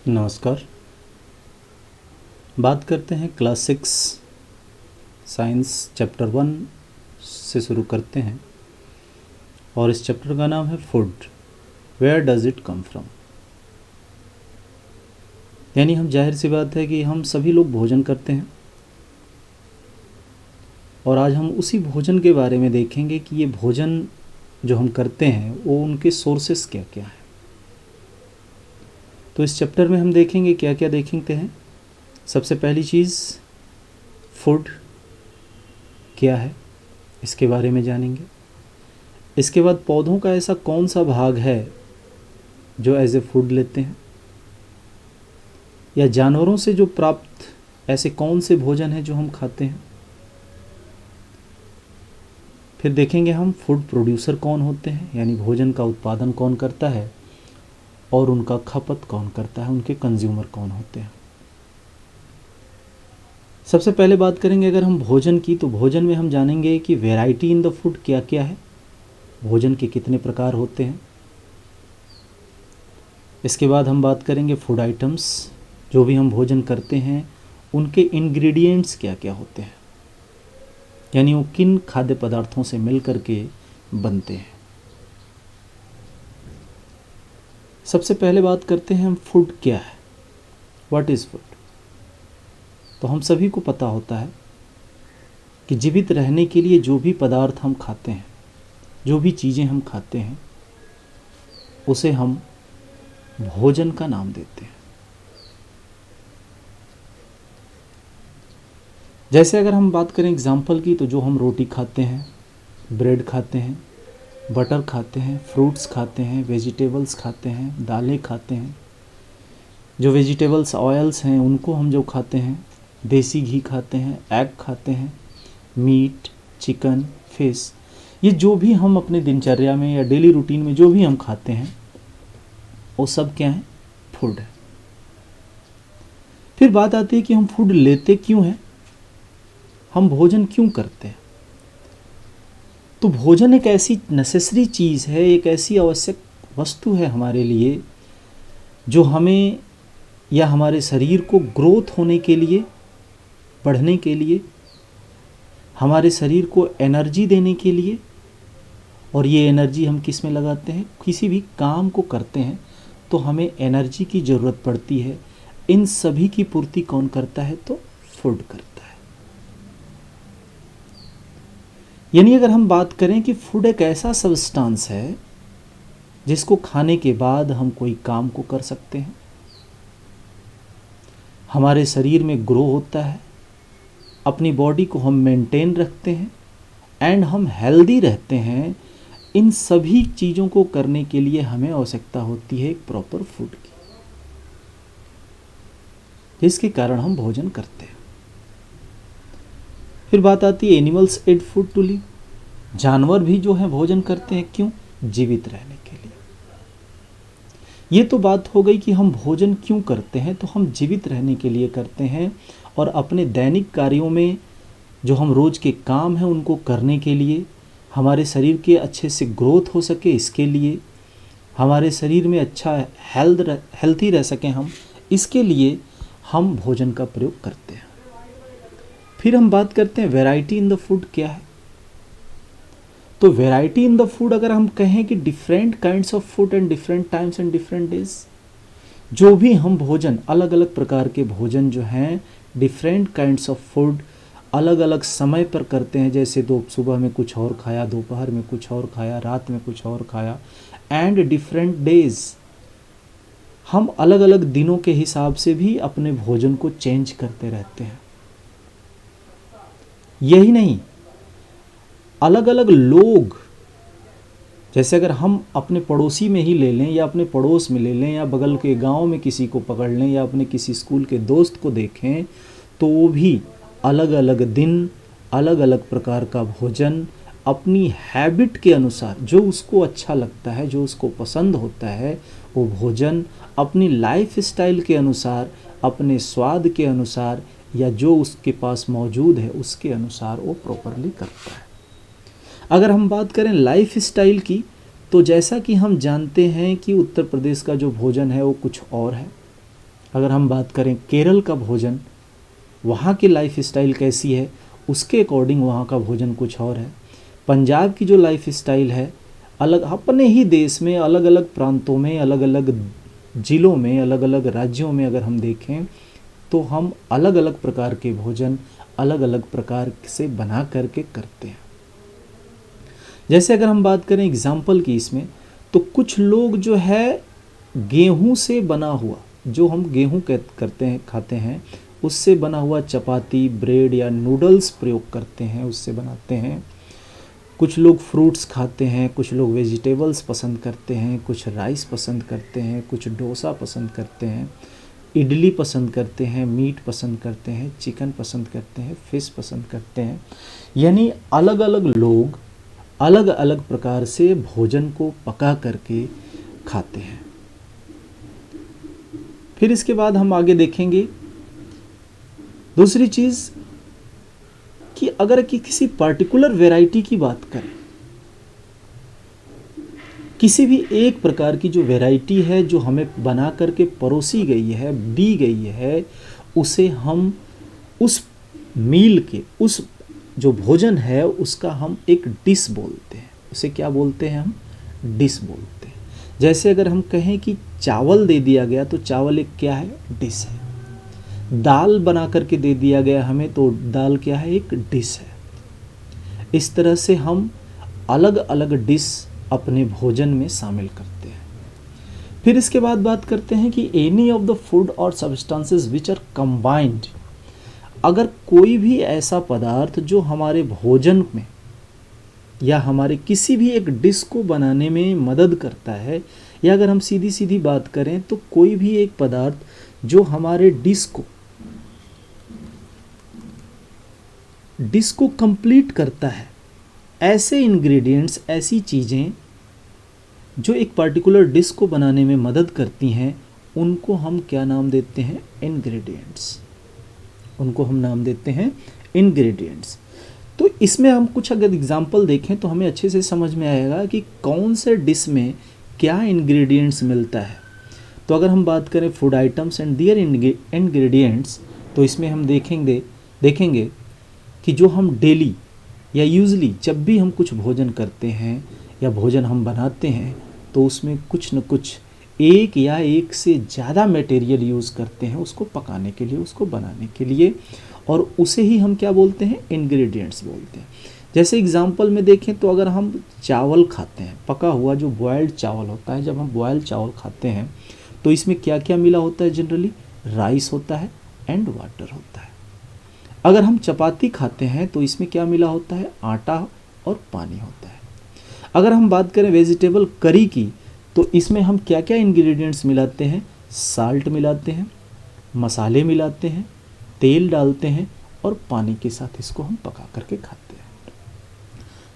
नमस्कार। बात करते हैं क्लास 6 साइंस चैप्टर 1 से शुरू करते हैं और इस चैप्टर का नाम है food, where does it come from. यानी हम जाहिर सी बात है कि हम सभी लोग भोजन करते हैं और आज हम उसी भोजन के बारे में देखेंगे कि ये भोजन जो हम करते हैं वो उनके सोर्सेस क्या क्या हैं। तो इस चैप्टर में हम देखेंगे क्या क्या देखेंगे हैं। सबसे पहली चीज़ फूड क्या है, इसके बारे में जानेंगे। इसके बाद पौधों का ऐसा कौन सा भाग है जो एज ए फूड लेते हैं, या जानवरों से जो प्राप्त ऐसे कौन से भोजन हैं जो हम खाते हैं। फिर देखेंगे हम फूड प्रोड्यूसर कौन होते हैं, यानी भोजन का उत्पादन कौन करता है और उनका खपत कौन करता है, उनके कंज्यूमर कौन होते हैं। सबसे पहले बात करेंगे अगर हम भोजन की, तो भोजन में हम जानेंगे कि वैरायटी इन द फूड क्या क्या है, भोजन के कितने प्रकार होते हैं। इसके बाद हम बात करेंगे फूड आइटम्स, जो भी हम भोजन करते हैं उनके इंग्रेडिएंट्स क्या क्या होते हैं, यानी वो किन खाद्य पदार्थों से मिल करके बनते हैं। सबसे पहले बात करते हैं हम फूड क्या है, व्हाट इज़ फूड। तो हम सभी को पता होता है कि जीवित रहने के लिए जो भी पदार्थ हम खाते हैं, जो भी चीज़ें हम खाते हैं, उसे हम भोजन का नाम देते हैं। जैसे अगर हम बात करें एग्जाम्पल की, तो जो हम रोटी खाते हैं, ब्रेड खाते हैं, बटर खाते हैं, फ्रूट्स खाते हैं, वेजिटेबल्स खाते हैं, दालें खाते हैं, जो वेजिटेबल्स ऑयल्स हैं उनको हम जो खाते हैं, देसी घी खाते हैं, एग खाते हैं, मीट, चिकन, फिश, ये जो भी हम अपने दिनचर्या में या डेली रूटीन में जो भी हम खाते हैं वो सब क्या है, फूड है। फिर बात आती है कि हम फूड लेते क्यों हैं, हम भोजन क्यों करते हैं। तो भोजन एक ऐसी नेसेसरी चीज़ है, एक ऐसी आवश्यक वस्तु है हमारे लिए, जो हमें या हमारे शरीर को ग्रोथ होने के लिए, बढ़ने के लिए, हमारे शरीर को एनर्जी देने के लिए, और ये एनर्जी हम किस में लगाते हैं, किसी भी काम को करते हैं तो हमें एनर्जी की ज़रूरत पड़ती है। इन सभी की पूर्ति कौन करता है, तो फूड करता है। यानी अगर हम बात करें कि फूड एक ऐसा सब्सटेंस है जिसको खाने के बाद हम कोई काम को कर सकते हैं, हमारे शरीर में ग्रो होता है, अपनी बॉडी को हम मेंटेन रखते हैं एंड हम हेल्दी रहते हैं। इन सभी चीज़ों को करने के लिए हमें आवश्यकता होती है एक प्रॉपर फूड की, जिसके कारण हम भोजन करते हैं। फिर बात आती है animals eat food to live, जानवर भी जो है भोजन करते हैं, क्यों, जीवित रहने के लिए। ये तो बात हो गई कि हम भोजन क्यों करते हैं, तो हम जीवित रहने के लिए करते हैं और अपने दैनिक कार्यों में जो हम रोज़ के काम हैं उनको करने के लिए, हमारे शरीर के अच्छे से ग्रोथ हो सके इसके लिए, हमारे शरीर में अच्छा हेल्थी रह सकें हम, इसके लिए हम भोजन का प्रयोग करते हैं। फिर हम बात करते हैं वैरायटी इन द फूड क्या है। तो वैरायटी इन द फूड अगर हम कहें कि different kinds of food and different times and different days, जो भी हम भोजन, अलग अलग प्रकार के भोजन जो हैं, डिफरेंट काइंड्स ऑफ फूड अलग अलग समय पर करते हैं। जैसे सुबह में कुछ और खाया, दोपहर में कुछ और खाया, रात में कुछ और खाया, एंड डिफरेंट डेज, हम अलग अलग दिनों के हिसाब से भी अपने भोजन को चेंज करते रहते हैं। यही नहीं, अलग अलग लोग, जैसे अगर हम अपने पड़ोसी में ही ले लें या अपने पड़ोस में ले लें या बगल के गांव में किसी को पकड़ लें या अपने किसी स्कूल के दोस्त को देखें, तो वो भी अलग अलग दिन, अलग अलग प्रकार का भोजन अपनी हैबिट के अनुसार, जो उसको अच्छा लगता है, जो उसको पसंद होता है, वो भोजन अपनी लाइफ स्टाइल के अनुसार, अपने स्वाद के अनुसार, या जो उसके पास मौजूद है उसके अनुसार वो प्रॉपरली करता है। अगर हम बात करें लाइफ स्टाइल की, तो जैसा कि हम जानते हैं कि उत्तर प्रदेश का जो भोजन है वो कुछ और है, अगर हम बात करें केरल का भोजन, वहाँ की लाइफ स्टाइल कैसी है, उसके अकॉर्डिंग वहाँ का भोजन कुछ और है। पंजाब की जो लाइफ स्टाइल है, अलग अपने ही देश में अलग अलग प्रांतों में, अलग अलग ज़िलों में, अलग अलग राज्यों में अगर हम देखें तो हम अलग अलग प्रकार के भोजन अलग अलग प्रकार से बना करके करते हैं। जैसे अगर हम बात करें एग्जाम्पल की इसमें, तो कुछ लोग जो है गेहूं से बना हुआ, जो हम गेहूं करते हैं खाते हैं, उससे बना हुआ चपाती, ब्रेड या नूडल्स प्रयोग करते हैं, उससे बनाते हैं। कुछ लोग फ्रूट्स खाते हैं, कुछ लोग वेजिटेबल्स पसंद करते हैं, कुछ राइस पसंद करते हैं, कुछ डोसा पसंद करते हैं, इडली पसंद करते हैं, मीट पसंद करते हैं, चिकन पसंद करते हैं, फिश पसंद करते हैं। यानी अलग अलग लोग अलग अलग प्रकार से भोजन को पका करके खाते हैं। फिर इसके बाद हम आगे देखेंगे दूसरी चीज़ कि अगर कि किसी पर्टिकुलर वैरायटी की बात करें, किसी भी एक प्रकार की जो वैरायटी है जो हमें बना करके परोसी गई है, दी गई है, उसे हम उस मील के, उस जो भोजन है उसका हम एक डिश बोलते हैं। उसे क्या बोलते हैं? हम डिश बोलते हैं। जैसे अगर हम कहें कि चावल दे दिया गया तो चावल एक क्या है? डिश है। दाल बना करके दे दिया गया हमें तो दाल क्या है? एक डिश है। इस तरह से हम अलग अलग डिश अपने भोजन में शामिल करते हैं। फिर इसके बाद बात करते हैं कि एनी ऑफ द फूड और सब्सटेंसेस विच आर कंबाइंड, अगर कोई भी ऐसा पदार्थ जो हमारे भोजन में या हमारे किसी भी एक डिश को बनाने में मदद करता है, या अगर हम सीधी सीधी बात करें तो कोई भी एक पदार्थ जो हमारे डिश को कंप्लीट करता है, ऐसे इंग्रेडिएंट्स, ऐसी चीज़ें जो एक पर्टिकुलर डिश को बनाने में मदद करती हैं, उनको हम क्या नाम देते हैं? इंग्रेडिएंट्स। उनको हम नाम देते हैं इंग्रेडिएंट्स। तो इसमें हम कुछ अगर एग्जांपल देखें तो हमें अच्छे से समझ में आएगा कि कौन से डिश में क्या इंग्रेडिएंट्स मिलता है। तो अगर हम बात करें food items and their ingredients, तो इसमें हम देखेंगे कि जो हम डेली या यूजली जब भी हम कुछ भोजन करते हैं या भोजन हम बनाते हैं, तो उसमें कुछ न कुछ एक या एक से ज़्यादा मटेरियल यूज़ करते हैं उसको पकाने के लिए, उसको बनाने के लिए, और उसे ही हम क्या बोलते हैं? इंग्रेडिएंट्स बोलते हैं। जैसे एग्जांपल में देखें तो अगर हम चावल खाते हैं, पका हुआ जो बॉयल्ड चावल होता है, जब हम बॉयल्ड चावल खाते हैं तो इसमें क्या क्या मिला होता है? जनरली राइस होता है एंड वाटर होता है। अगर हम चपाती खाते हैं तो इसमें क्या मिला होता है? आटा और पानी होता है। अगर हम बात करें वेजिटेबल करी की, तो इसमें हम क्या क्या इंग्रेडिएंट्स मिलाते हैं? साल्ट मिलाते हैं, मसाले मिलाते हैं, तेल डालते हैं और पानी के साथ इसको हम पका करके खाते हैं।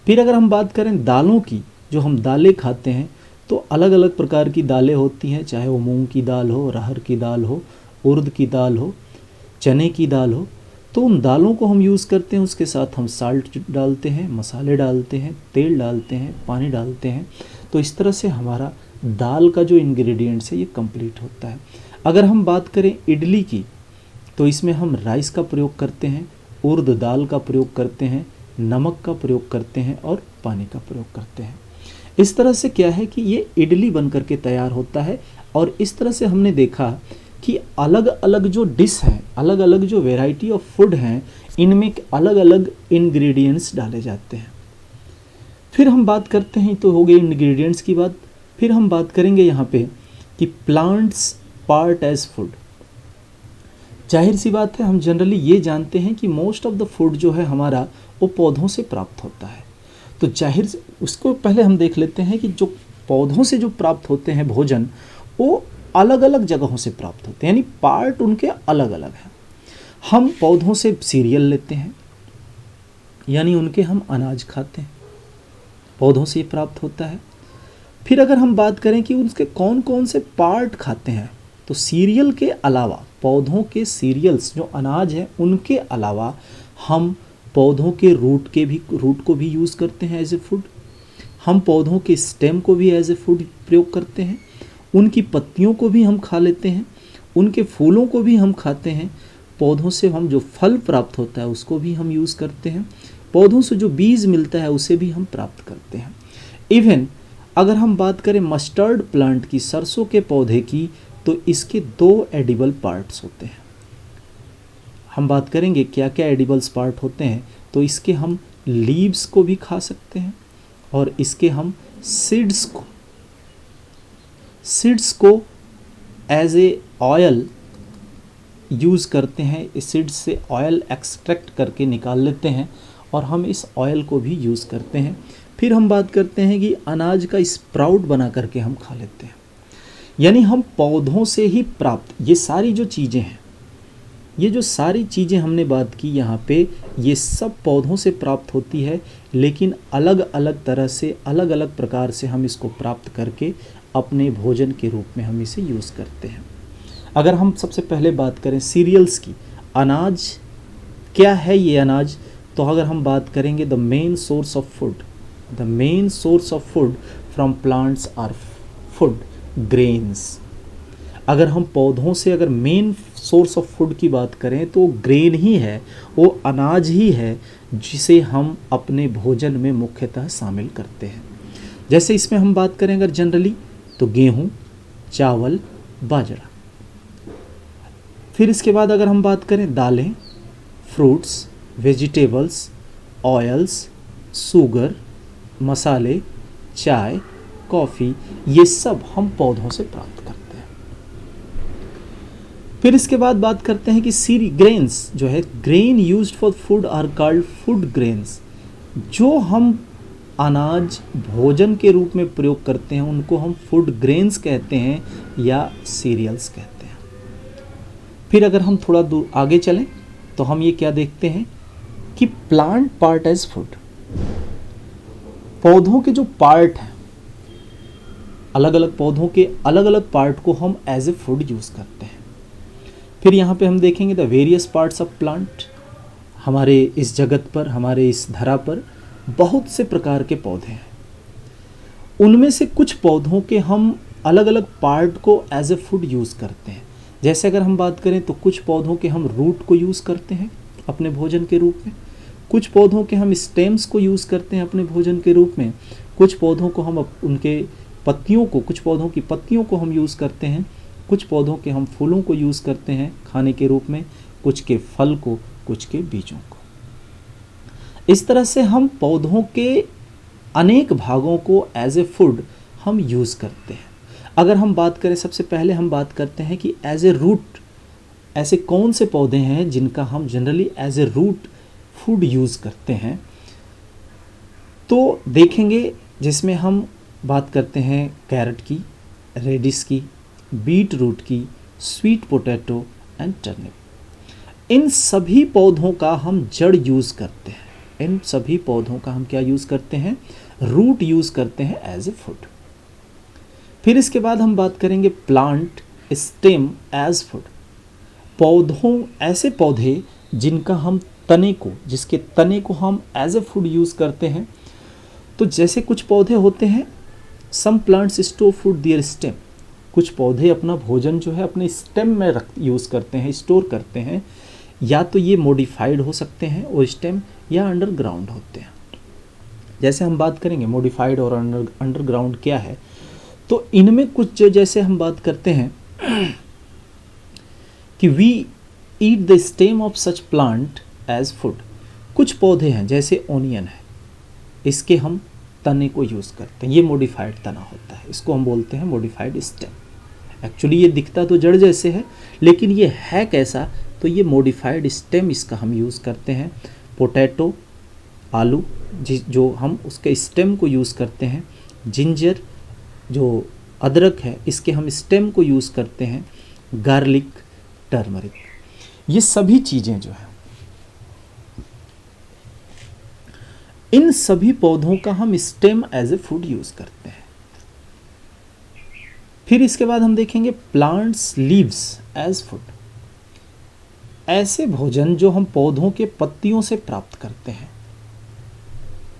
फिर अगर हम बात करें दालों की, जो हम दालें खाते हैं तो अलग अलग प्रकार की दालें होती हैं, चाहे वो मूंग की दाल हो, अरहर की दाल हो, उड़द की दाल हो, चने की दाल हो, तो उन दालों को हम यूज़ करते हैं। उसके साथ हम साल्ट डालते हैं, मसाले डालते हैं, तेल डालते हैं, पानी डालते हैं। तो इस तरह से हमारा दाल का जो इंग्रेडिएंट्स है ये कंप्लीट होता है। अगर हम बात करें इडली की, तो इसमें हम राइस का प्रयोग करते हैं, उड़द दाल का प्रयोग करते हैं, नमक का प्रयोग करते हैं और पानी का प्रयोग करते हैं। इस तरह से क्या है कि ये इडली बन करके तैयार होता है। और इस तरह से हमने देखा कि अलग अलग जो डिश हैं, अलग अलग जो वेराइटी ऑफ फूड हैं, इनमें अलग अलग इंग्रेडिएंट्स डाले जाते हैं। फिर हम बात करते हैं, तो हो गई इंग्रेडिएंट्स की बात। फिर हम बात करेंगे यहाँ पे कि प्लांट्स पार्ट एज फूड। जाहिर सी बात है, हम जनरली ये जानते हैं कि मोस्ट ऑफ द फूड जो है हमारा वो पौधों से प्राप्त होता है। तो जाहिर से उसको पहले हम देख लेते हैं कि जो पौधों से जो प्राप्त होते हैं भोजन, वो अलग अलग जगहों से प्राप्त होते हैं, यानी पार्ट उनके अलग अलग हैं। हम पौधों से सीरियल लेते हैं, यानी उनके हम अनाज खाते हैं, पौधों से प्राप्त होता है। फिर अगर हम बात करें कि उसके कौन कौन से पार्ट खाते हैं, तो सीरियल के अलावा, पौधों के सीरियल्स जो अनाज हैं उनके अलावा हम पौधों के रूट को भी यूज़ करते हैं एज ए फूड। हम पौधों के स्टेम को भी एज ए फूड प्रयोग करते हैं। उनकी पत्तियों को भी हम खा लेते हैं। उनके फूलों को भी हम खाते हैं, पौधों से हम जो फल प्राप्त होता है उसको भी हम यूज़ करते हैं, पौधों से जो बीज मिलता है उसे भी हम प्राप्त करते हैं। इवन अगर हम बात करें मस्टर्ड प्लांट की, सरसों के पौधे की, तो इसके 2 एडिबल पार्ट्स होते हैं। हम बात करेंगे क्या क्या एडिबल्स पार्ट होते हैं, तो इसके हम लीव्स को भी खा सकते हैं और इसके हम सीड्स को एज ए ऑयल यूज़ करते हैं। इस सीड्स से ऑयल एक्सट्रैक्ट करके निकाल लेते हैं और हम इस ऑयल को भी यूज़ करते हैं। फिर हम बात करते हैं कि अनाज का स्प्राउट बना करके हम खा लेते हैं। यानी हम पौधों से ही प्राप्त ये सारी जो चीज़ें हैं, ये जो सारी चीज़ें हमने बात की यहाँ पे, ये सब पौधों से प्राप्त होती है, लेकिन अलग अलग तरह से, अलग अलग प्रकार से हम इसको प्राप्त करके अपने भोजन के रूप में हम इसे यूज़ करते हैं। अगर हम सबसे पहले बात करें सीरियल्स की, अनाज क्या है ये अनाज, तो अगर हम बात करेंगे the main source of food from plants are food grains. अगर हम पौधों से अगर मेन सोर्स ऑफ फूड की बात करें तो ग्रेन ही है, वो अनाज ही है जिसे हम अपने भोजन में मुख्यतः शामिल करते हैं। जैसे इसमें हम बात करें अगर जनरली, तो गेहूँ, चावल, बाजरा। फिर इसके बाद अगर हम बात करें दालें, फ्रूट्स, वेजिटेबल्स, ऑयल्स, शुगर, मसाले, चाय, कॉफ़ी, ये सब हम पौधों से प्राप्त करते हैं। फिर इसके बाद बात करते हैं कि ग्रेन्स जो है, grain used for food are called food grains. जो हम अनाज भोजन के रूप में प्रयोग करते हैं उनको हम फूड ग्रेन्स कहते हैं या सीरियल्स कहते हैं। फिर अगर हम थोड़ा दूर आगे चलें तो हम ये क्या देखते हैं कि प्लांट पार्ट एज फूड, पौधों के जो पार्ट हैं, अलग अलग पौधों के अलग अलग पार्ट को हम एज ए फूड यूज़ करते हैं। फिर यहाँ पे हम देखेंगे the various parts of plant. हमारे इस जगत पर, हमारे इस धरा पर बहुत से प्रकार के पौधे हैं। उनमें से कुछ पौधों के हम अलग अलग पार्ट को एज ए फूड यूज़ करते हैं। जैसे अगर हम बात करें तो कुछ पौधों के हम रूट को यूज़ करते हैं अपने भोजन के रूप में, कुछ पौधों के हम स्टेम्स को यूज़ करते हैं अपने भोजन के रूप में, कुछ पौधों को हम उनके पत्तियों को, कुछ पौधों की पत्तियों को हम यूज़ करते हैं, कुछ पौधों के हम फूलों को यूज़ करते हैं खाने के रूप में, कुछ के फल को, कुछ के बीजों को। इस तरह से हम पौधों के अनेक भागों को एज ए फूड हम यूज़ करते हैं। अगर हम बात करें, सबसे पहले हम बात करते हैं कि एज ए रूट ऐसे कौन से पौधे हैं जिनका हम generally as a root food use करते हैं, तो देखेंगे जिसमें हम बात करते हैं कैरेट की, रेडिश की, बीट रूट की, स्वीट पोटैटो एंड टर्निप। इन सभी पौधों का हम जड़ यूज़ करते हैं, इन सभी पौधों का हम क्या यूज़ करते हैं, रूट यूज़ करते हैं एज ए फूड। फिर इसके बाद हम बात करेंगे प्लांट स्टेम एज फूड। पौधों, ऐसे पौधे जिनका हम तने को, जिसके तने को हम एज ए फूड यूज़ करते हैं। तो जैसे कुछ पौधे होते हैं, सम प्लांट्स स्टोर फूड दियर स्टेम, कुछ पौधे अपना भोजन जो है अपने स्टेम में यूज़ करते हैं, स्टोर करते हैं। या तो ये मॉडिफाइड हो सकते हैं और स्टेम, या अंडरग्राउंड होते हैं। जैसे हम बात करेंगे मॉडिफाइड और अंडरग्राउंड क्या है, तो इनमें कुछ जो, जैसे हम बात करते हैं कि we eat the stem of such plant as food. कुछ पौधे हैं जैसे ओनियन है, इसके हम तने को यूज़ करते हैं, ये मॉडिफाइड तना होता है, इसको हम बोलते हैं मॉडिफाइड स्टेम। एक्चुअली ये दिखता तो जड़ जैसे है, लेकिन ये है कैसा, तो ये मॉडिफाइड स्टेम इसका हम यूज़ करते हैं। पोटैटो, आलू, जो हम उसके स्टेम को यूज़ करते हैं। जिंजर, जो अदरक है, इसके हम स्टेम को यूज़ करते हैं। गार्लिक, टर्मरिक, ये सभी चीज़ें जो हैं, इन सभी पौधों का हम stem as a food use करते हैं। फिर इसके बाद हम देखेंगे प्लांट्स लीव्स एज फूड। ऐसे भोजन जो हम पौधों के पत्तियों से प्राप्त करते हैं।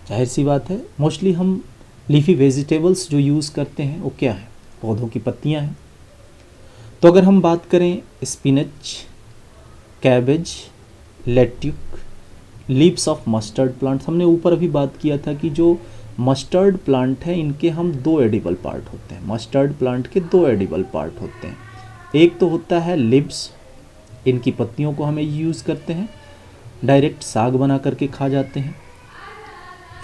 जाहिर सी बात है, मोस्टली हम लीफी वेजिटेबल्स जो यूज़ करते हैं वो क्या है, पौधों की पत्तियां हैं। तो अगर हम बात करें spinach, cabbage, lettuce, leaves of mustard plant, हमने ऊपर अभी बात किया था कि जो मस्टर्ड प्लांट है इनके हम दो एडिबल पार्ट होते हैं। मस्टर्ड प्लांट के दो एडिबल पार्ट होते हैं। एक तो होता है लिव्स, इनकी पत्तियों को हमें यूज़ करते हैं, डायरेक्ट साग बना करके खा जाते हैं।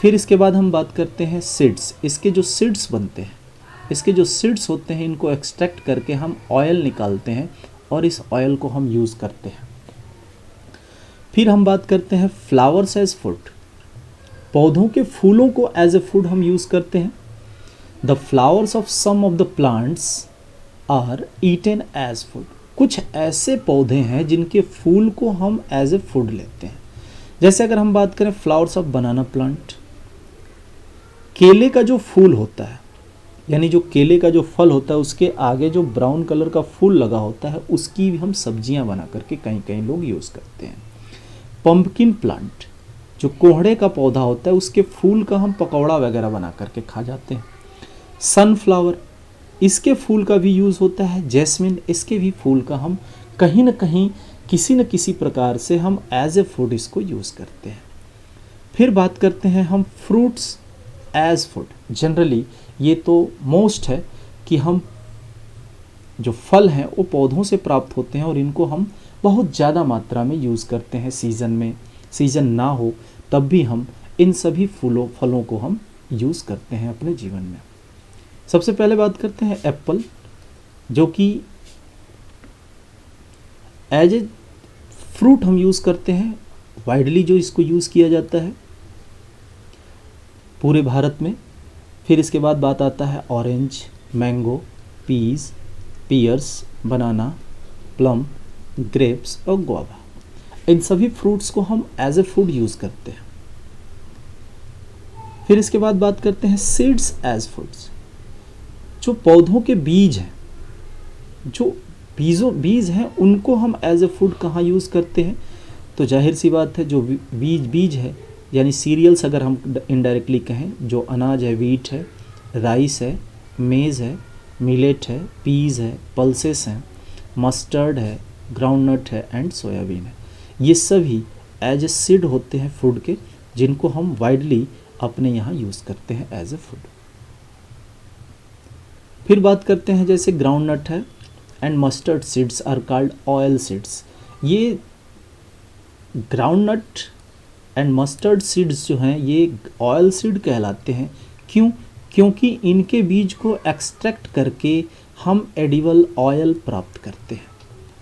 फिर इसके बाद हम बात करते हैं सीड्स। इसके जो सीड्स बनते हैं, इसके जो सीड्स होते हैं इनको एक्सट्रैक्ट करके हम ऑयल निकालते हैं और इस ऑयल को हम यूज़ करते हैं। फिर हम बात करते हैं फ्लावर्स एज फूड। पौधों के फूलों को एज ए फूड हम यूज़ करते हैं। The flowers of some of the plants are eaten as food. कुछ ऐसे पौधे हैं जिनके फूल को हम एज ए फूड लेते हैं। जैसे अगर हम बात करें फ्लावर्स ऑफ बनाना प्लांट, केले का जो फूल होता है, यानी जो केले का जो फल होता है उसके आगे जो ब्राउन कलर का फूल लगा होता है, उसकी भी हम सब्जियां बना करके कहीं कहीं लोग यूज़ करते हैं। पंपकिन प्लांट, जो कोहड़े का पौधा होता है, उसके फूल का हम पकौड़ा वगैरह बना करके खा जाते हैं। सनफ्लावर, इसके फूल का भी यूज़ होता है। जैस्मिन, इसके भी फूल का हम कहीं ना कहीं किसी न किसी प्रकार से हम एज ए फूड इसको यूज़ करते हैं। फिर बात करते हैं हम फ्रूट्स एज फूड। जनरली ये तो मोस्ट है कि हम जो फल हैं वो पौधों से प्राप्त होते हैं और इनको हम बहुत ज़्यादा मात्रा में यूज़ करते हैं। सीज़न में, सीज़न ना हो तब भी हम इन सभी फलों को हम यूज़ करते हैं अपने जीवन में। सबसे पहले बात करते हैं एप्पल, जो कि एज ए फ्रूट हम यूज़ करते हैं। वाइडली जो इसको यूज़ किया जाता है पूरे भारत में। फिर इसके बाद बात आता है ऑरेंज, मैंगो, पीज, पियर्स, बनाना, प्लम, ग्रेप्स और गुआवा। इन सभी फ्रूट्स को हम एज ए फूड यूज़ करते हैं। फिर इसके बाद बात करते हैं सीड्स एज फूड्स। जो पौधों के बीज हैं, जो बीज हैं, उनको हम एज ए फूड कहाँ यूज़ करते हैं? तो जाहिर सी बात है, जो बीज है यानी सीरियल्स अगर हम इनडायरेक्टली कहें, जो अनाज है, वीट है, राइस है, मेज़ है, मिलेट है, पीज़ है, पल्सेस हैं, मस्टर्ड है, ग्राउंडनट है एंड सोयाबीन है। ये सभी एज ए सीड होते हैं फूड के, जिनको हम वाइडली अपने यहाँ यूज़ करते हैं एज ए फूड। फिर बात करते हैं जैसे ग्राउंडनट है and mustard seeds are called oil seeds. ये ग्राउंडनट एंड मस्टर्ड सीड्स जो हैं ये ऑयल सीड कहलाते हैं। क्यों? क्योंकि इनके बीज को एक्सट्रैक्ट करके हम एडिबल ऑयल प्राप्त करते हैं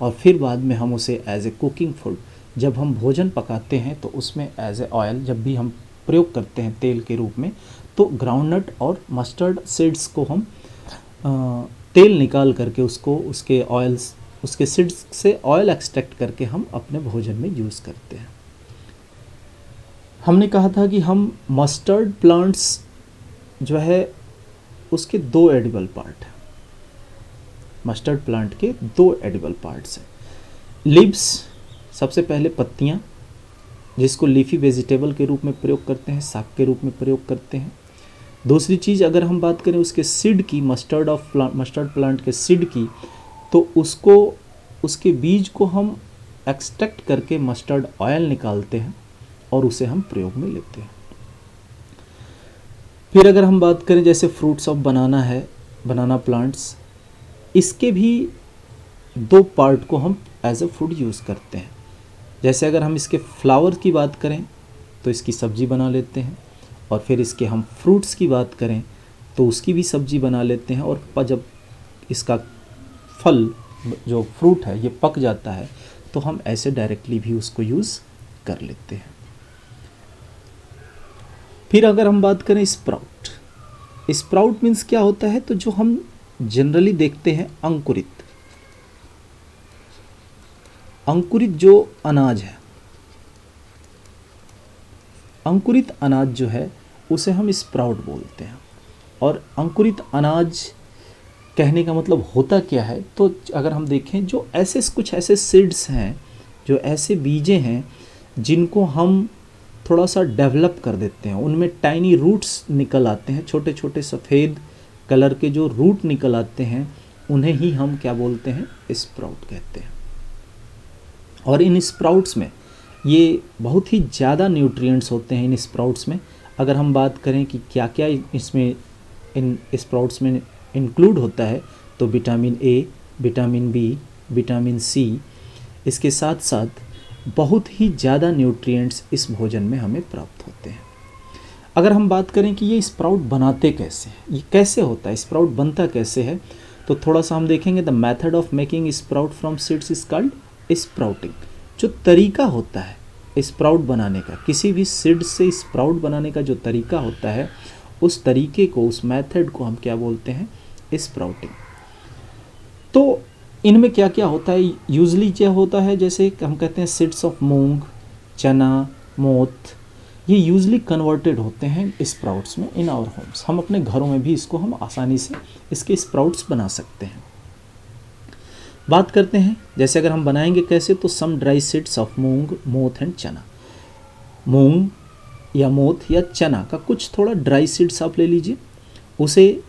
और फिर बाद में हम उसे एज ए कुकिंग फूड, जब हम भोजन पकाते हैं तो उसमें एज ए ऑयल जब भी हम प्रयोग करते हैं तेल के रूप में, तो ग्राउंडनट और मस्टर्ड सीड्स को हम तेल निकाल करके उसको उसके ऑयल्स उसके सीड्स से ऑयल एक्सट्रैक्ट करके हम अपने भोजन में यूज़ करते हैं। हमने कहा था कि हम मस्टर्ड प्लांट्स जो है उसके दो एडिबल पार्ट हैं। मस्टर्ड प्लांट के दो एडिबल पार्ट्स हैं। लिव्स, सबसे पहले पत्तियां, जिसको लीफी वेजिटेबल के रूप में प्रयोग करते हैं, साग के रूप में प्रयोग करते हैं। दूसरी चीज़ अगर हम बात करें उसके सीड की, मस्टर्ड प्लांट के सीड की, तो उसके बीज को हम एक्सट्रैक्ट करके मस्टर्ड ऑयल निकालते हैं और उसे हम प्रयोग में लेते हैं। फिर अगर हम बात करें जैसे फ्रूट्स ऑफ बनाना है, बनाना प्लांट्स, इसके भी दो पार्ट को हम एज ए फूड यूज़ करते हैं। जैसे अगर हम इसके फ्लावर की बात करें तो इसकी सब्ज़ी बना लेते हैं, और फिर इसके हम फ्रूट्स की बात करें तो उसकी भी सब्ज़ी बना लेते हैं। और जब इसका फल जो फ्रूट है ये पक जाता है तो हम ऐसे डायरेक्टली भी उसको यूज़ कर लेते हैं। फिर अगर हम बात करें स्प्राउट, स्प्राउट मीन्स क्या होता है? तो जो हम जनरली देखते हैं अंकुरित जो अनाज है, अंकुरित अनाज जो है उसे हम स्प्राउट बोलते हैं। और अंकुरित अनाज कहने का मतलब होता क्या है? तो अगर हम देखें, जो कुछ ऐसे सीड्स हैं, जो ऐसे बीजें हैं जिनको हम थोड़ा सा डेवलप कर देते हैं, उनमें टाइनी रूट्स निकल आते हैं, छोटे छोटे सफ़ेद कलर के जो रूट निकल आते हैं, उन्हें ही हम क्या बोलते हैं, स्प्राउट कहते हैं। और इन स्प्राउट्स में ये बहुत ही ज़्यादा न्यूट्रिएंट्स होते हैं इन स्प्राउट्स में। अगर हम बात करें कि क्या क्या इसमें इन स्प्राउट्स में इंक्लूड होता है, तो vitamin A, vitamin B, vitamin C, इसके साथ साथ बहुत ही ज़्यादा न्यूट्रिएंट्स इस भोजन में हमें प्राप्त होते हैं। अगर हम बात करें कि ये स्प्राउट बनाते कैसे हैं, ये कैसे होता है, स्प्राउट बनता कैसे है, तो थोड़ा सा हम देखेंगे। The method of making sprout from seeds is called sprouting. जो तरीका होता है स्प्राउट बनाने का, किसी भी सीड से स्प्राउट बनाने का जो तरीका होता है, उस तरीके को, उस मेथड को हम क्या बोलते हैं, स्प्राउटिंग। तो इनमें क्या क्या होता है, यूजली क्या होता है, जैसे हम कहते हैं सीड्स ऑफ मूंग, चना, मोठ, ये यूजली कन्वर्टेड होते हैं स्प्राउट्स में इन आवर होम्स। हम अपने घरों में भी इसको हम आसानी से इसके स्प्राउट्स बना सकते हैं। बात करते हैं जैसे अगर हम बनाएंगे कैसे, तो सम ड्राई सीड्स ऑफ मूंग, मोठ एंड चना। मूंग या मोठ या चना का कुछ थोड़ा ड्राई सीड्स आप ले लीजिए, उसे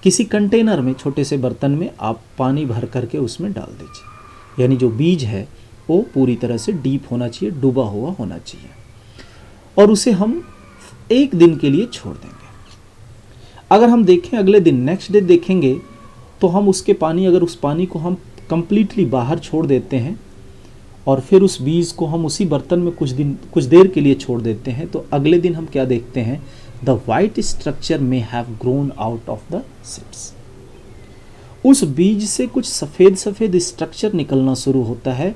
किसी कंटेनर में, छोटे से बर्तन में आप पानी भर करके उसमें डाल दीजिए। यानी जो बीज है वो पूरी तरह से डीप होना चाहिए, डूबा हुआ होना चाहिए, और उसे हम एक दिन के लिए छोड़ देंगे। अगर हम देखें अगले दिन, नेक्स्ट डे देखेंगे, तो हम उसके पानी, अगर उस पानी को हम कंप्लीटली बाहर छोड़ देते हैं और फिर उस बीज को हम उसी बर्तन में कुछ देर के लिए छोड़ देते हैं, तो अगले दिन हम क्या देखते हैं, द वाइट स्ट्रक्चर में have grown out of the seeds. उस बीज से कुछ सफ़ेद सफ़ेद स्ट्रक्चर निकलना शुरू होता है,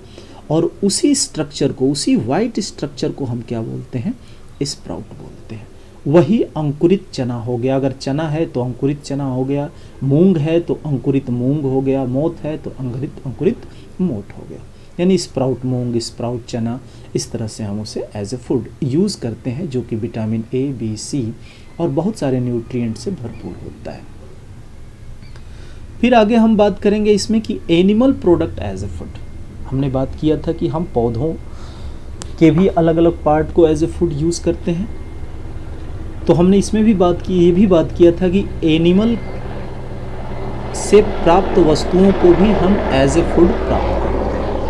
और उसी स्ट्रक्चर को, उसी वाइट स्ट्रक्चर को हम क्या बोलते हैं, स्प्राउट बोलते हैं। वही अंकुरित चना हो गया। अगर चना है तो अंकुरित चना हो गया, मूंग है तो अंकुरित मूंग हो गया, मोठ है तो अंकुरित मोठ हो गया। यानी स्प्राउट मूंग, स्प्राउट चना, इस तरह से हम उसे एज ए फूड यूज़ करते हैं, जो कि विटामिन ए, बी, सी और बहुत सारे न्यूट्रिएंट से भरपूर होता है। फिर आगे हम बात करेंगे इसमें कि animal product as a food. हमने बात किया था कि हम पौधों के भी अलग अलग पार्ट को एज ए फूड यूज़ करते हैं, तो हमने इसमें भी ये भी बात किया था कि एनिमल से प्राप्त वस्तुओं को भी हम एज ए फूड प्राप्त करते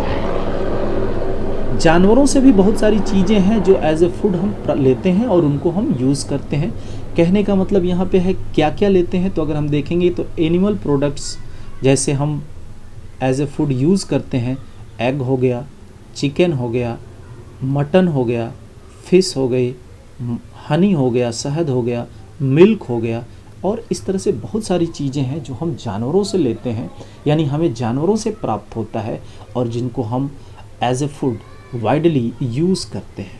हैं। जानवरों से भी बहुत सारी चीज़ें हैं जो एज ए फूड हम लेते हैं और उनको हम यूज़ करते हैं। कहने का मतलब यहाँ पे है क्या क्या लेते हैं, तो अगर हम देखेंगे तो एनिमल प्रोडक्ट्स जैसे हम एज ए फूड यूज़ करते हैं, एग हो गया, चिकन हो गया, मटन हो गया, फिश हो गई, हनी हो गया, शहद हो गया, मिल्क हो गया, और इस तरह से बहुत सारी चीज़ें हैं जो हम जानवरों से लेते हैं, यानी हमें जानवरों से प्राप्त होता है और जिनको हम as a food widely use करते हैं।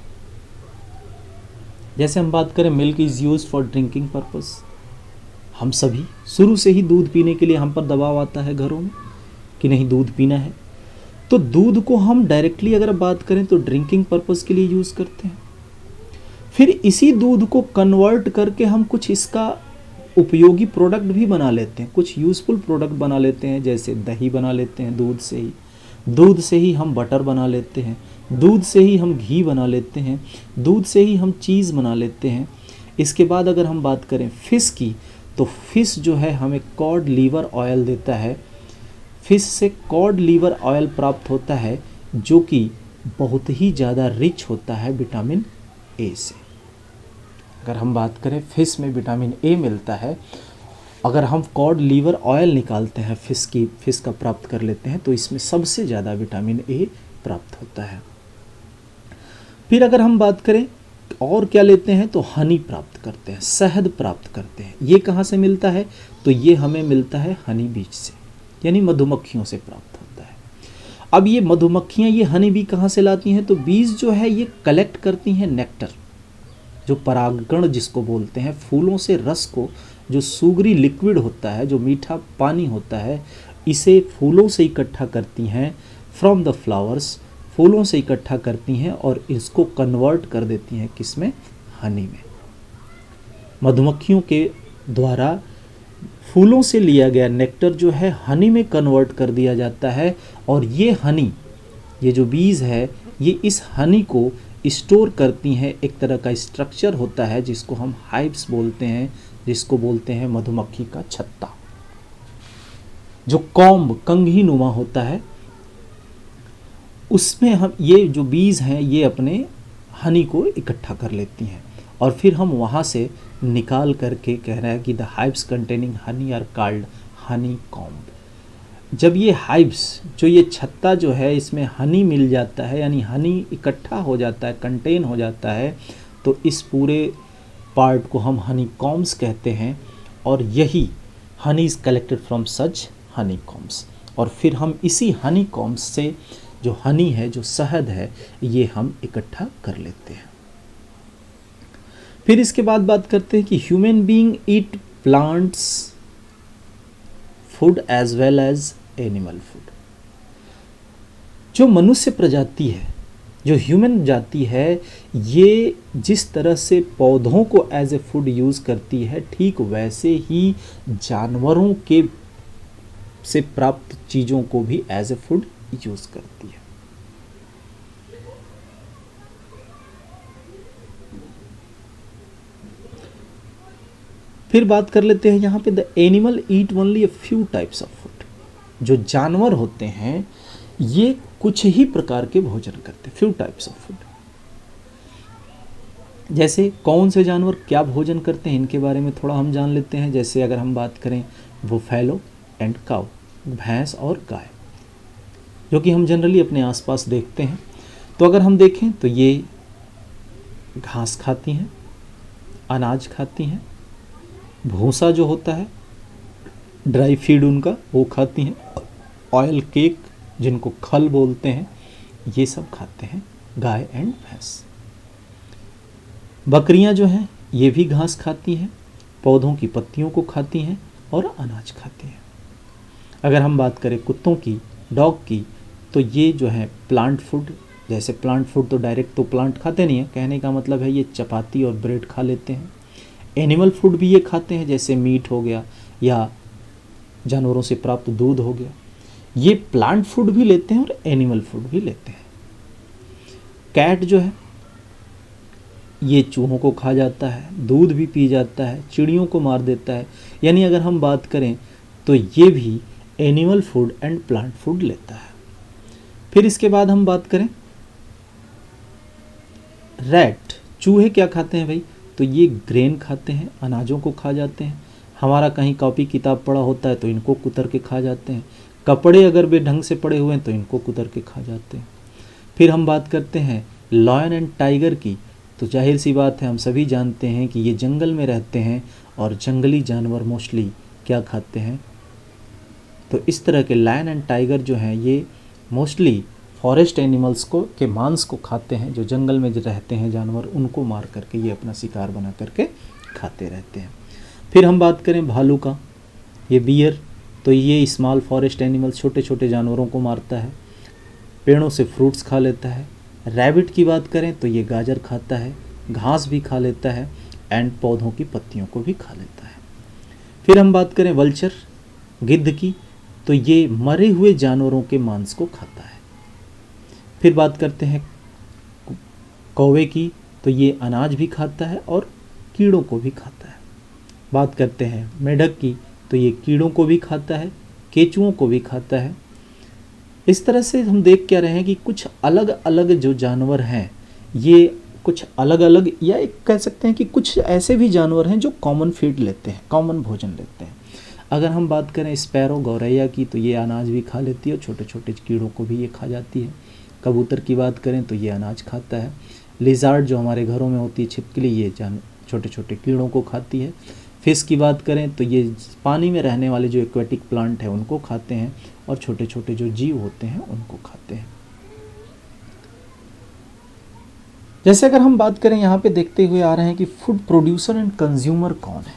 जैसे हम बात करें, milk is use for drinking purpose. हम सभी शुरू से ही दूध पीने के लिए हम पर दबाव आता है घरों में कि नहीं दूध पीना है, तो दूध को हम डायरेक्टली अगर बात करें तो ड्रिंकिंग पर्पस के लिए यूज़ करते हैं। फिर इसी दूध को कन्वर्ट करके हम कुछ इसका उपयोगी प्रोडक्ट भी बना लेते हैं, कुछ यूज़फुल प्रोडक्ट बना लेते हैं, जैसे दही बना लेते हैं दूध से ही हम बटर बना लेते हैं, दूध से ही हम घी बना लेते हैं, दूध से ही हम चीज़ बना लेते हैं। इसके बाद अगर हम बात करें फ़िश की, तो फ़िश जो है हमें कॉड लीवर ऑयल देता है। फ़िश से कॉड लीवर ऑयल प्राप्त होता है, जो कि बहुत ही ज़्यादा रिच होता है विटामिन ए से। अगर हम बात करें फ़िश में विटामिन ए मिलता है, अगर हम कॉड लीवर ऑयल निकालते हैं फ़िश का प्राप्त कर लेते हैं, तो इसमें सबसे ज़्यादा विटामिन ए प्राप्त होता है। फिर अगर हम बात करें और क्या लेते हैं, तो हनी प्राप्त करते हैं, शहद प्राप्त करते हैं। ये कहाँ से मिलता है, तो ये हमें मिलता है हनी बीज से, यानी मधुमक्खियों से प्राप्त होता है। अब ये मधुमक्खियाँ ये हनी बी कहाँ से लाती हैं, तो बीज जो है ये कलेक्ट करती हैं नेक्टर, जो परागकण जिसको बोलते हैं, फूलों से रस को, जो सुगरी लिक्विड होता है, जो मीठा पानी होता है, इसे फूलों से इकट्ठा करती हैं, फ्रॉम द फ्लावर्स, फूलों से इकट्ठा करती हैं और इसको कन्वर्ट कर देती हैं किसमें, हनी में। मधुमक्खियों के द्वारा फूलों से लिया गया नेक्टर जो है हनी में कन्वर्ट कर दिया जाता है, और ये हनी, ये जो बीज है, ये इस हनी को स्टोर करती हैं। एक तरह का स्ट्रक्चर होता है जिसको हम हाइव्स बोलते हैं, जिसको बोलते हैं मधुमक्खी का छत्ता। जो कॉम्ब कंघी नुमा होता है, उसमें हम ये जो बीज हैं ये अपने हनी को इकट्ठा कर लेती हैं और फिर हम वहाँ से निकाल करके कह रहा है कि the hives containing honey are called honey comb. जब ये हाइव्स जो ये छत्ता जो है इसमें हनी मिल जाता है, यानी हनी इकट्ठा हो जाता है, कंटेन हो जाता है, तो इस पूरे पार्ट को हम हनी कॉम्ब्स कहते हैं। और यही Honey is collected from such Honey Coombs. और फिर हम इसी हनी कॉम्ब्स से जो हनी है, जो शहद है, ये हम इकट्ठा कर लेते हैं। फिर इसके बाद बात करते हैं कि human being eat plants food as well as animal food. जो मनुष्य प्रजाति है, जो ह्यूमन जाति है, ये जिस तरह से पौधों को एज ए फूड यूज़ करती है, ठीक वैसे ही जानवरों के से प्राप्त चीज़ों को भी एज ए फूड यूज़ करती है। फिर बात कर लेते हैं यहाँ पे the animal eat only a few types of food. जो जानवर होते हैं ये कुछ ही प्रकार के भोजन करते हैं, फ्यू टाइप्स ऑफ फूड। जैसे कौन से जानवर क्या भोजन करते हैं इनके बारे में थोड़ा हम जान लेते हैं। जैसे अगर हम बात करें बुफैलो एंड काउ, भैंस और गाय, जो कि हम जनरली अपने आसपास देखते हैं। तो अगर हम देखें तो ये घास खाती हैं, अनाज खाती हैं, भूसा जो होता है ड्राई फीड उनका वो खाती हैं, ऑयल केक जिनको खल बोलते हैं, ये सब खाते हैं गाय एंड भैंस। बकरियां जो हैं ये भी घास खाती हैं, पौधों की पत्तियों को खाती हैं और अनाज खाती हैं। अगर हम बात करें कुत्तों की, डॉग की, तो ये जो है प्लांट फूड, जैसे प्लांट फूड तो डायरेक्ट तो प्लांट खाते नहीं है, कहने का मतलब है ये चपाती और ब्रेड खा लेते हैं। एनिमल फूड भी ये खाते हैं, जैसे मीट हो गया या जानवरों से प्राप्त दूध हो गया। ये प्लांट फूड भी लेते हैं और एनिमल फूड भी लेते हैं। कैट जो है ये चूहों को खा जाता है, दूध भी पी जाता है, चिड़ियों को मार देता है। यानी अगर हम बात करें तो ये भी animal food and plant food लेता है। फिर इसके बाद हम बात करें रैट, चूहे क्या खाते हैं भाई, तो ये ग्रेन खाते हैं, अनाजों को खा जाते हैं। हमारा कहीं कॉपी किताब पड़ा होता है तो इनको कुतर के खा जाते हैं। कपड़े अगर बेढंग से पड़े हुए हैं तो इनको कुतर के खा जाते हैं। फिर हम बात करते हैं लायन एंड टाइगर की, तो जाहिर सी बात है हम सभी जानते हैं कि ये जंगल में रहते हैं और जंगली जानवर मोस्टली क्या खाते हैं, तो इस तरह के लायन एंड टाइगर जो हैं ये मोस्टली फॉरेस्ट एनिमल्स को के मांस को खाते हैं। जो जंगल में जो रहते हैं जानवर उनको मार करके ये अपना शिकार बना करके खाते रहते हैं। फिर हम बात करें भालू का, ये बियर, तो ये स्मॉल फॉरेस्ट एनिमल्स छोटे छोटे जानवरों को मारता है, पेड़ों से फ्रूट्स खा लेता है। रैबिट की बात करें तो ये गाजर खाता है, घास भी खा लेता है एंड पौधों की पत्तियों को भी खा लेता है। फिर हम बात करें वल्चर, गिद्ध की, तो ये मरे हुए जानवरों के मांस को खाता है। फिर बात करते हैं कौवे की, तो ये अनाज भी खाता है और कीड़ों को भी खाता है। बात करते हैं मेढक की, तो ये कीड़ों को भी खाता है, केचुओं को भी खाता है। इस तरह से हम देख क्या रहे हैं कि कुछ अलग अलग जो जानवर हैं ये कुछ अलग अलग, या एक कह सकते हैं कि कुछ ऐसे भी जानवर हैं जो कॉमन फीड लेते हैं, कॉमन भोजन लेते हैं। अगर हम बात करें स्पैरो, गौरैया की, तो ये अनाज भी खा लेती है और छोटे छोटे कीड़ों को भी ये खा जाती है। कबूतर की बात करें तो ये अनाज खाता है। लिजार्ड जो हमारे घरों में होती है छिपकली, ये छोटे छोटे कीड़ों को खाती है। फिश की बात करें तो ये पानी में रहने वाले जो एक्वेटिक प्लांट हैं उनको खाते हैं और छोटे छोटे जो जीव होते हैं उनको खाते हैं। जैसे अगर हम बात करें यहाँ पे देखते हुए आ रहे हैं कि फूड प्रोड्यूसर एंड कंज्यूमर कौन है।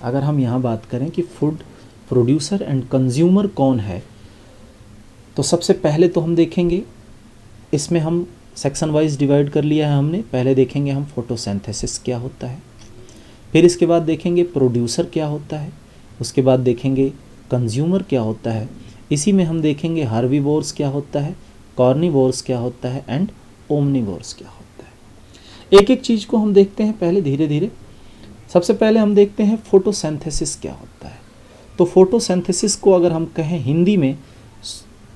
अगर हम यहाँ बात करें कि फूड प्रोड्यूसर एंड कंज्यूमर कौन है, तो सबसे पहले तो हम देखेंगे, इसमें हम सेक्शन वाइज डिवाइड कर लिया है हमने। पहले देखेंगे हम फोटोसिंथेसिस क्या होता है, फिर इसके बाद देखेंगे प्रोड्यूसर क्या होता है, उसके बाद देखेंगे कंज्यूमर क्या होता है। इसी में हम देखेंगे हार्बीवोर्स क्या होता है, कॉर्निवोर्स क्या होता है एंड ओमनिवोर्स क्या होता है। एक एक चीज़ को हम देखते हैं पहले धीरे धीरे। सबसे पहले हम देखते हैं फोटोसिंथेसिस क्या होता है। तो फोटोसिंथेसिस को अगर हम कहें हिंदी में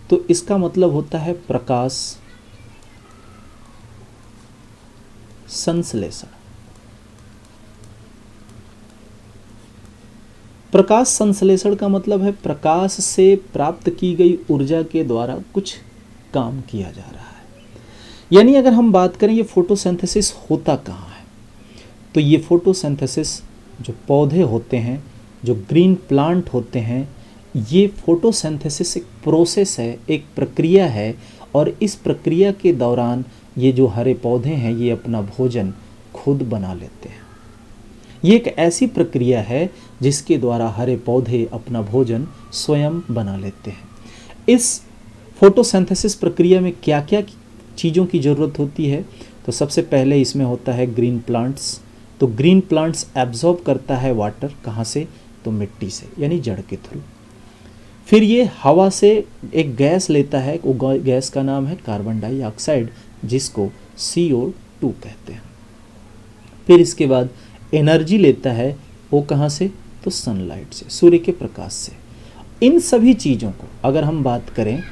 तो इसका मतलब होता है प्रकाश संश्लेषण। प्रकाश संश्लेषण का मतलब है प्रकाश से प्राप्त की गई ऊर्जा के द्वारा कुछ काम किया जा रहा है। यानी अगर हम बात करें ये फोटोसिंथेसिस होता कहाँ है, तो ये फोटोसिंथेसिस जो पौधे होते हैं, जो ग्रीन प्लांट होते हैं, ये फोटोसिंथेसिस एक प्रोसेस है, एक प्रक्रिया है। और इस प्रक्रिया के दौरान ये जो हरे पौधे हैं ये अपना भोजन खुद बना लेते हैं। ये एक ऐसी प्रक्रिया है जिसके द्वारा हरे पौधे अपना भोजन स्वयं बना लेते हैं। इस फोटोसिंथेसिस प्रक्रिया में क्या क्या चीज़ों की ज़रूरत होती है, तो सबसे पहले इसमें होता है ग्रीन प्लांट्स। तो ग्रीन प्लांट्स एब्जॉर्ब करता है वाटर, कहाँ से, तो मिट्टी से, यानी जड़ के थ्रू। फिर ये हवा से एक गैस लेता है, वो गैस का नाम है कार्बन डाइऑक्साइड, जिसको CO2 कहते हैं। फिर इसके बाद एनर्जी लेता है, वो कहाँ से, तो सनलाइट से, सूर्य के प्रकाश से। इन सभी चीज़ों को अगर हम बात करें,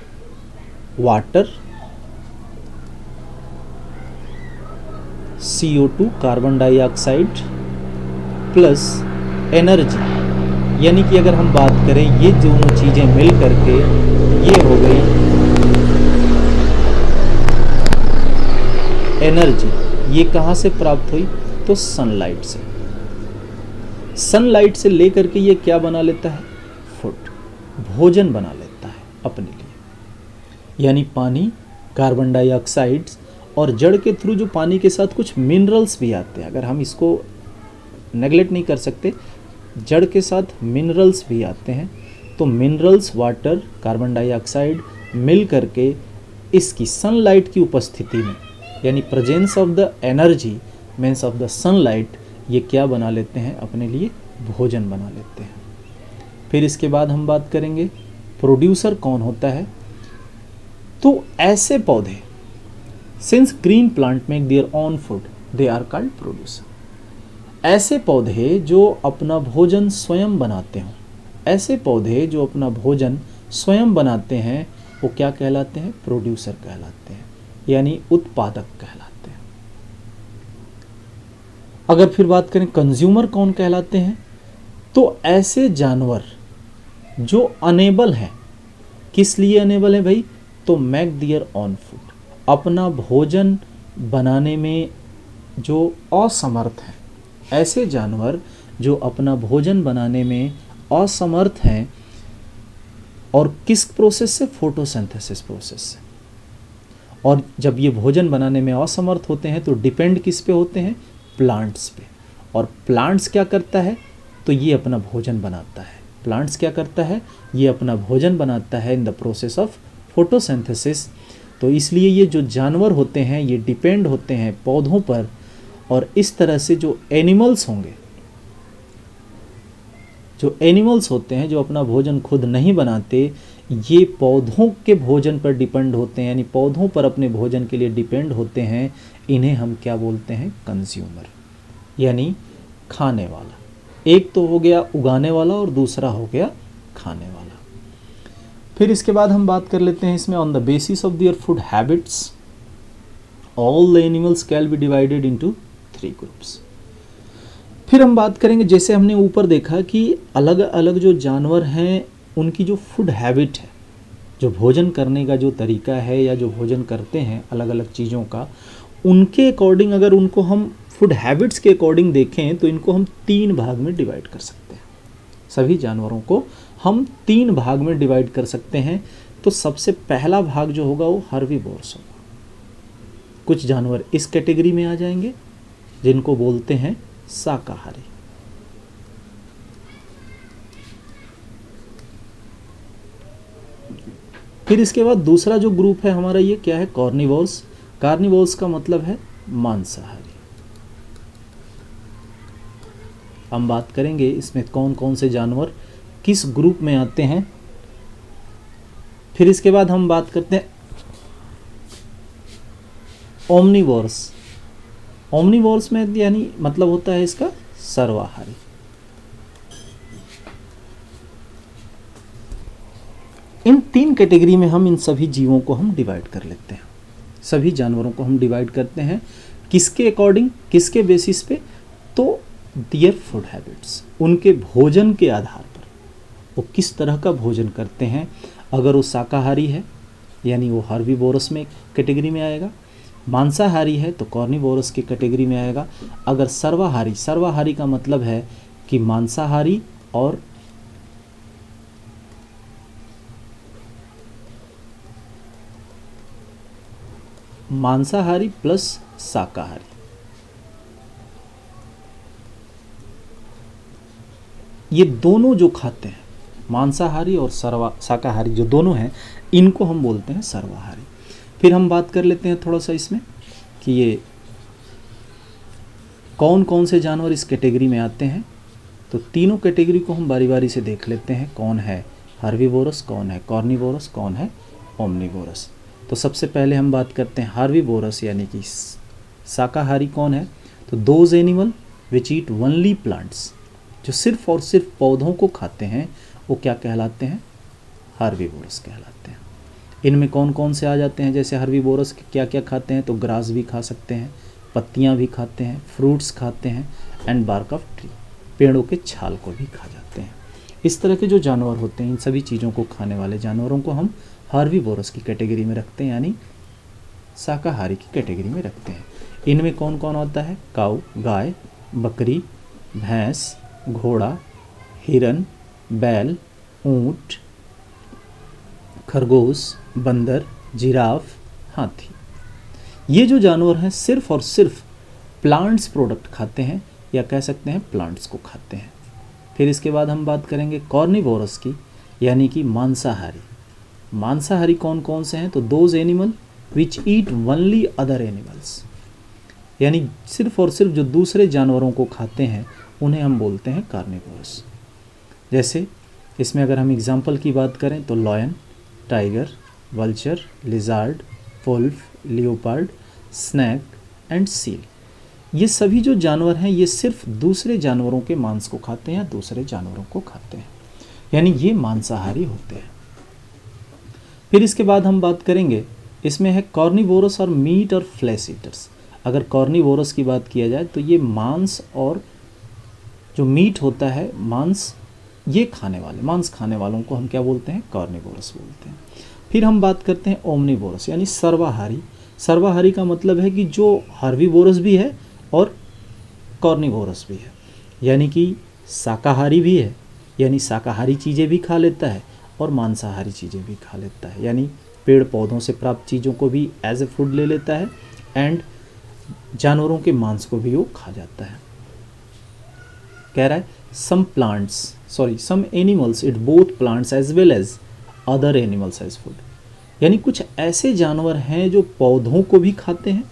water, CO2 carbon dioxide plus energy, यानी कि अगर हम बात करें ये दोनों चीज़ें मिल करके ये हो गई एनर्जी। ये कहाँ से प्राप्त हुई, तो सनलाइट से। सनलाइट से लेकर के ये क्या बना लेता है, फूड, भोजन बना लेता है अपने लिए। यानी पानी, कार्बन डाइऑक्साइड और जड़ के थ्रू जो पानी के साथ कुछ मिनरल्स भी आते हैं, अगर हम इसको नेगलेक्ट नहीं कर सकते, जड़ के साथ मिनरल्स भी आते हैं। तो मिनरल्स, वाटर, कार्बन डाइऑक्साइड मिल करके इसकी सनलाइट की उपस्थिति में, यानी presence of the energy means of the sunlight, ये क्या बना लेते हैं, अपने लिए भोजन बना लेते हैं। फिर इसके बाद हम बात करेंगे प्रोड्यूसर कौन होता है। तो ऐसे पौधे, since green plant make their own food, they are called producer. ऐसे पौधे जो अपना भोजन स्वयं बनाते हों, ऐसे पौधे जो अपना भोजन स्वयं बनाते हैं, वो क्या कहलाते हैं, प्रोड्यूसर कहलाते हैं, यानी उत्पादक कहलाते हैं। अगर फिर बात करें कंज्यूमर कौन कहलाते हैं, तो ऐसे जानवर जो अनेबल हैं, किस लिए अनेबल है भाई, तो मेक देयर ओन फूड, अपना भोजन बनाने में जो असमर्थ हैं, ऐसे जानवर जो अपना भोजन बनाने में असमर्थ हैं, और किस प्रोसेस से, फोटोसिंथेसिस प्रोसेस से। और जब ये भोजन बनाने में असमर्थ होते हैं तो डिपेंड किस पे होते हैं, प्लांट्स पे। और प्लांट्स क्या करता है, तो ये अपना भोजन बनाता है। प्लांट्स क्या करता है, ये अपना भोजन बनाता है in the process of photosynthesis. तो इसलिए ये जो जानवर होते हैं ये डिपेंड होते हैं पौधों पर। और इस तरह से जो एनिमल्स होंगे, जो एनिमल्स होते हैं जो अपना भोजन खुद नहीं बनाते, ये पौधों के भोजन पर डिपेंड होते हैं, यानी पौधों पर अपने भोजन के लिए डिपेंड होते हैं। इन्हें हम क्या बोलते हैं, कंज्यूमर, यानी खाने वाला। एक तो हो गया उगाने वाला और दूसरा हो गया खाने वाला। फिर इसके बाद हम बात कर लेते हैं इसमें on the basis of their food habits all the animals can be divided into 3 groups. फिर हम बात करेंगे, जैसे हमने ऊपर देखा कि अलग अलग जो जानवर हैं उनकी जो फूड हैबिट है, जो भोजन करने का जो तरीका है या जो भोजन करते हैं अलग अलग चीज़ों का, उनके अकॉर्डिंग अगर उनको हम फूड हैबिट्स के अकॉर्डिंग देखें तो इनको हम 3 भाग में डिवाइड कर सकते हैं। सभी जानवरों को हम 3 भाग में डिवाइड कर सकते हैं। तो सबसे पहला भाग जो होगा वो हर्बीवोर्स होगा। कुछ जानवर इस कैटेगरी में आ जाएंगे जिनको बोलते हैं शाकाहारी। फिर इसके बाद दूसरा जो ग्रुप है हमारा, ये क्या है, कार्निवोर्स। कार्निवोर्स का मतलब है मांसाहारी। हम बात करेंगे इसमें कौन कौन से जानवर किस ग्रुप में आते हैं। फिर इसके बाद हम बात करते हैं ओमनिवोर्स। ओमनिवोर्स में यानी मतलब होता है इसका सर्वाहारी। इन 3 कैटेगरी में हम इन सभी जीवों को हम डिवाइड कर लेते हैं, सभी जानवरों को हम डिवाइड करते हैं किसके अकॉर्डिंग, किसके बेसिस पे, तो देयर फूड हैबिट्स, उनके भोजन के आधार पर वो किस तरह का भोजन करते हैं। अगर वो शाकाहारी है यानी वो हर्बीवोरस में कैटेगरी में आएगा, मांसाहारी है तो कॉर्निवोरस की कैटेगरी में आएगा। अगर सर्वाहारी, सर्वाहारी का मतलब है कि मांसाहारी और मांसाहारी प्लस शाकाहारी, ये दोनों जो खाते हैं, मांसाहारी और शाकाहारी जो दोनों हैं, इनको हम बोलते हैं सर्वाहारी। फिर हम बात कर लेते हैं थोड़ा सा इसमें कि ये कौन कौन से जानवर इस कैटेगरी में आते हैं। तो तीनों कैटेगरी को हम बारी बारी से देख लेते हैं, कौन है हर्बीवोरस, कौन है कॉर्निवोरस, कौन है ओमनिवोरस। तो सबसे पहले हम बात करते हैं हर्बीवोरस यानी कि शाकाहारी कौन है। तो those animal which eat only plants, जो सिर्फ और सिर्फ पौधों को खाते हैं, वो क्या कहलाते हैं, हर्बीवोरस कहलाते हैं। इनमें कौन कौन से आ जाते हैं, जैसे हर्बीवोरस क्या क्या खाते हैं, तो ग्रास भी खा सकते हैं, पत्तियां भी खाते हैं, फ्रूट्स खाते हैं, एंड बार्क ऑफ ट्री, पेड़ों के छाल को भी खा जाते हैं। इस तरह के जो जानवर होते हैं, इन सभी चीज़ों को खाने वाले जानवरों को हम हर्बीवोरस की कैटेगरी में रखते हैं, यानी शाकाहारी की कैटेगरी में रखते हैं। इनमें कौन कौन होता है, काऊ, गाय, बकरी, भैंस, घोड़ा, हिरन, बैल, ऊंट, खरगोश, बंदर, जिराफ, हाथी। ये जो जानवर हैं सिर्फ और सिर्फ प्लांट्स प्रोडक्ट खाते हैं, या कह सकते हैं प्लांट्स को खाते हैं। फिर इसके बाद हम बात करेंगे कॉर्निवोरस की, यानी कि मांसाहारी। मांसाहारी कौन कौन से हैं, तो those animal which eat only other animals, यानी सिर्फ और सिर्फ जो दूसरे जानवरों को खाते हैं उन्हें हम बोलते हैं कार्निवोरस। जैसे इसमें अगर हम एग्जाम्पल की बात करें तो lion, tiger, vulture, lizard, wolf, leopard, snake and seal, ये सभी जो जानवर हैं ये सिर्फ दूसरे जानवरों के मांस को खाते हैं या दूसरे जानवरों को खाते हैं, यानी ये मांसाहारी होते हैं। फिर इसके बाद हम बात करेंगे, इसमें है कॉर्निवोरस और मीट और फ्लैश ईटर्स। अगर कॉर्निवोरस की बात किया जाए तो ये मांस और जो मीट होता है, मांस, ये खाने वाले, मांस खाने वालों को हम क्या बोलते हैं, कॉर्निवोरस बोलते हैं। फिर हम बात करते हैं ओमनिवोरस यानी सर्वाहारी। सर्वाहारी का मतलब है कि जो हर्बीवोरस भी है और कॉर्निवोरस भी है, यानी कि शाकाहारी भी है, यानी शाकाहारी चीज़ें भी खा लेता है और मांसाहारी चीज़ें भी खा लेता है, यानी पेड़ पौधों से प्राप्त चीज़ों को भी एज ए फूड ले लेता है एंड जानवरों के मांस को भी वो खा जाता है। कह रहा है some animals eat both plants as well as other animals as food, यानी कुछ ऐसे जानवर हैं जो पौधों को भी खाते हैं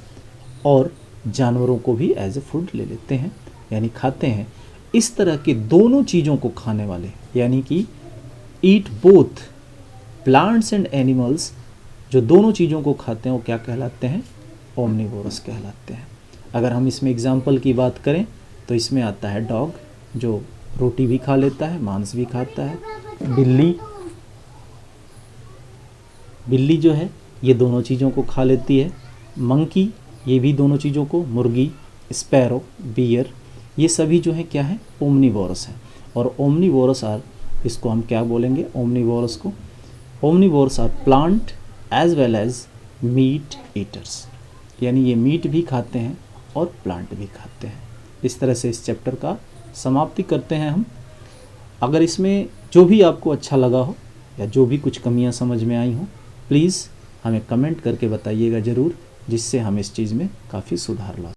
और जानवरों को भी एज ए फूड ले लेते हैं, यानी खाते हैं। इस तरह के दोनों चीज़ों को खाने वाले, यानी कि eat both plants and animals, जो दोनों चीज़ों को खाते हैं वो क्या कहलाते हैं, ओमनिवोरस कहलाते हैं। अगर हम इसमें एग्जाम्पल की बात करें तो इसमें आता है डॉग, जो रोटी भी खा लेता है, मांस भी खाता है। बिल्ली जो है ये दोनों चीज़ों को खा लेती है। मंकी, ये भी दोनों चीज़ों को, मुर्गी, स्पैरो, बियर, ये सभी जो है क्या है, ओमनिवोरस है। और ओमनिवोरस आर, इसको हम क्या बोलेंगे, ओमनिवोरस को, omnivorous are plant as well as meat eaters, यानी ये मीट भी खाते हैं और प्लांट भी खाते हैं। इस तरह से इस चैप्टर का समाप्ति करते हैं हम। अगर इसमें जो भी आपको अच्छा लगा हो या जो भी कुछ कमियां समझ में आई हो, प्लीज़ हमें कमेंट करके बताइएगा ज़रूर, जिससे हम इस चीज़ में काफ़ी सुधार ला